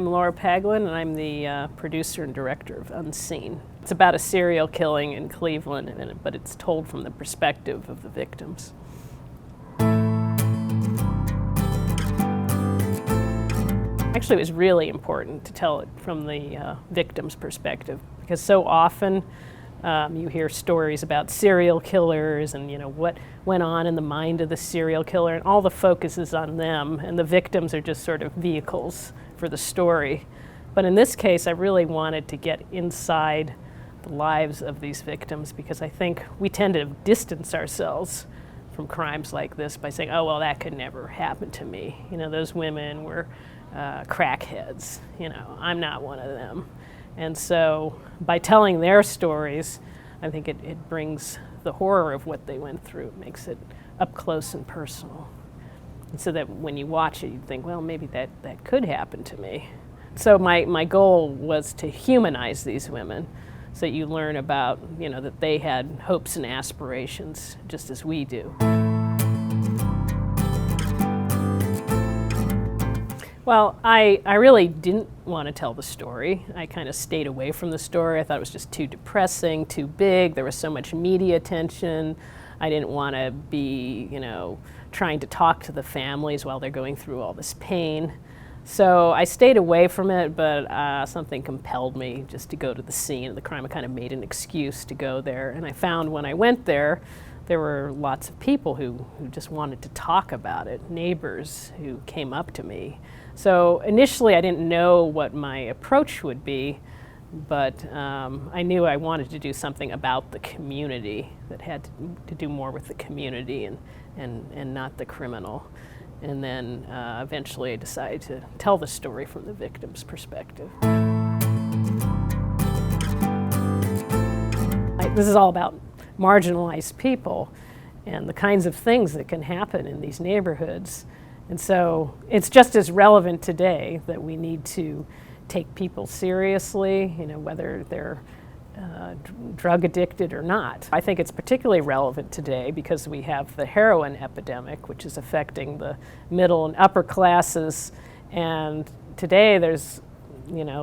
I'm Laura Paglin, and I'm the producer and director of Unseen. It's about a serial killing in Cleveland, but it's told from the perspective of the victims. Actually, it was really important to tell it from the victim's perspective, because so often you hear stories about serial killers and what went on in the mind of the serial killer, and all the focus is on them, and the victims are just sort of vehicles for the story. But in this case, I really wanted to get inside the lives of these victims, because I think we tend to distance ourselves from crimes like this by saying, oh, well, that could never happen to me. Those women were crackheads. I'm not one of them. And so by telling their stories, I think it brings the horror of what they went through. It makes it up close and personal. And so that when you watch it, you think, well, maybe that could happen to me. So my goal was to humanize these women, so that you learn about, that they had hopes and aspirations just as we do. Well, I really didn't want to tell the story. I kind of stayed away from the story. I thought it was just too depressing, too big. There was so much media attention. I didn't want to be, trying to talk to the families while they're going through all this pain. So I stayed away from it, but something compelled me just to go to the scene of the crime. I kind of made an excuse to go there. And I found when I went there, there were lots of people who just wanted to talk about it, neighbors who came up to me. So initially I didn't know what my approach would be, but I knew I wanted to do something about the community, that had to do more with the community and not the criminal. And then eventually I decided to tell the story from the victim's perspective. This is all about marginalized people and the kinds of things that can happen in these neighborhoods. And so it's just as relevant today that we need to take people seriously, whether they're drug addicted or not. I think it's particularly relevant today because we have the heroin epidemic, which is affecting the middle and upper classes. And today there's,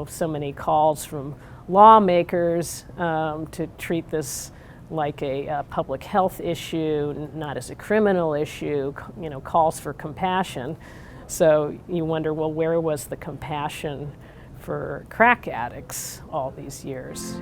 so many calls from lawmakers to treat this like a public health issue, not as a criminal issue, calls for compassion. So you wonder, well, where was the compassion for crack addicts all these years?